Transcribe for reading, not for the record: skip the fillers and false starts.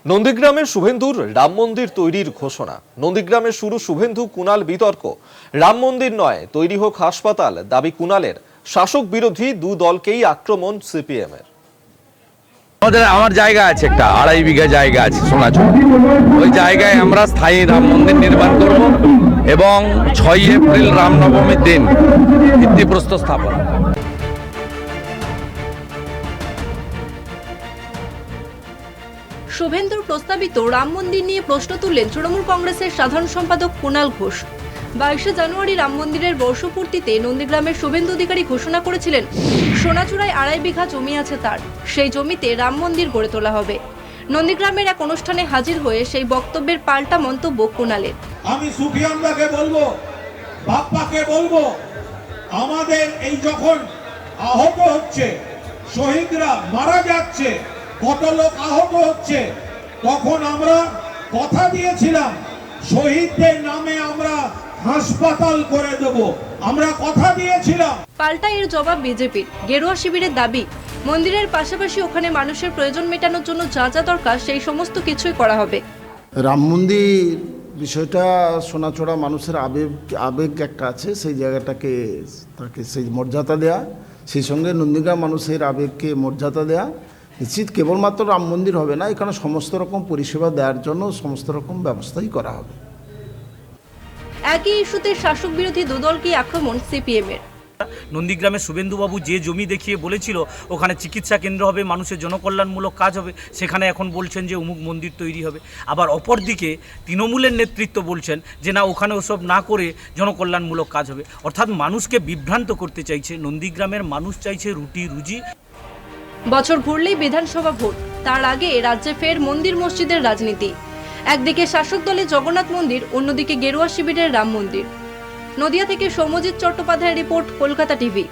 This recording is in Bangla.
নন্দীগ্রামের শুভেন্দুর রাম মন্দির তৈরির ঘোষণা। নন্দীগ্রামে শুরু শুভেন্দু কুণাল বিতর্ক। রাম মন্দির নয়, তৈরি হোক হাসপাতাল দাবি কুণালের। শাসক বিরোধী দু দলকেই আক্রমণ সিপিএম এর। আমার জায়গা আছে, একটা 2.5 বিঘা জায়গা আছে সোনাচুর। ওই জায়গায় আমরা স্থায়ী রাম মন্দির নির্মাণ করব এবং 6 এপ্রিল রামনবমীর দিন ভিত্তিপ্রস্তর স্থাপন। শুভেন্দুর প্রস্তাবিত রাম মন্দির নিয়ে প্রশ্ন তুললেন তৃণমূল কংগ্রেসের সাধারণ সম্পাদক কুণাল ঘোষ। 22শে জানুয়ারি রাম মন্দিরের বর্ষপূর্তিতে নন্দীগ্রামের শুভেন্দু অধিকারী ঘোষণা করেছিলেন সোনাচূড়ায় 2.5 বিঘা জমি আছে তার, সেই জমিতে রাম মন্দির গড়ে তোলা হবে। নন্দীগ্রামের এক অনুষ্ঠানে হাজির হয়ে সেই বক্তব্যের পাল্টা মন্তব্য কুণালের। আমি সুফিয়ানদাকে বলবো, বাপ্পাকে বলবো, আমাদের এই যখন আহত হচ্ছে, শহীদরা মারা যাচ্ছে, কত লোক আহত হচ্ছে, তখন আমরা কথা দিয়েছিলাম শহীদদের নামে আমরা হাসপাতাল করে দেব, আমরা কথা দিয়েছিলাম। পাল্টা এর জবাব বিজেপির। গেরুয়া শিবিরের দাবি, মন্দিরের পাশাপাশি ওখানে মানুষের প্রয়োজন মেটানোর জন্য যা যা দরকার সেই সমস্ত কিছুই করা হবে। রাম মন্দির বিষয়টা সোনাচূড়া মানুষের আবেগ একটা আছে, সেই জায়গাটাকে তাকে সেই মর্যাদা দেয়া, সেই সঙ্গে নন্দীগ্রাম মানুষের আবেগকে মর্যাদা দেয়া। নিশ্চিত কেবলমাত্র রাম মন্দির হবে না, এখানে সমস্ত রকম পরিষেবা দেওয়ার জন্য সমস্ত রকম ব্যবস্থাই করা হবে। একই ইস্যুতে শাসক বিরোধী দুদলকেই আক্রমণ সিপিএম এর। নন্দীগ্রামে শুভেন্দুবাবু যে জমি দেখিয়ে বলেছিল ওখানে চিকিৎসা কেন্দ্র হবে, মানুষের জনকল্যাণমূলক কাজ হবে, সেখানে এখন বলছেন যে অমুক মন্দির তৈরি হবে। আবার অপরদিকে তৃণমূলের নেতৃত্ব বলছেন যে না, ওখানে ওসব না করে জনকল্যাণমূলক কাজ হবে। অর্থাৎ মানুষকে বিভ্রান্ত করতে চাইছে। নন্দীগ্রামের মানুষ চাইছে রুটি রুজি। বছর ঘুরলেই বিধানসভা ভোট, তার আগে রাজ্যে ফের মন্দির মসজিদের রাজনীতি। একদিকে শাসক দলের জগন্নাথ মন্দির, অন্যদিকে গেরুয়া শিবিরের রাম মন্দির। নদিয়া থেকে সৌম্যজিৎ চট্টোপাধ্যায়ের রিপোর্ট, কলকাতা টিভি।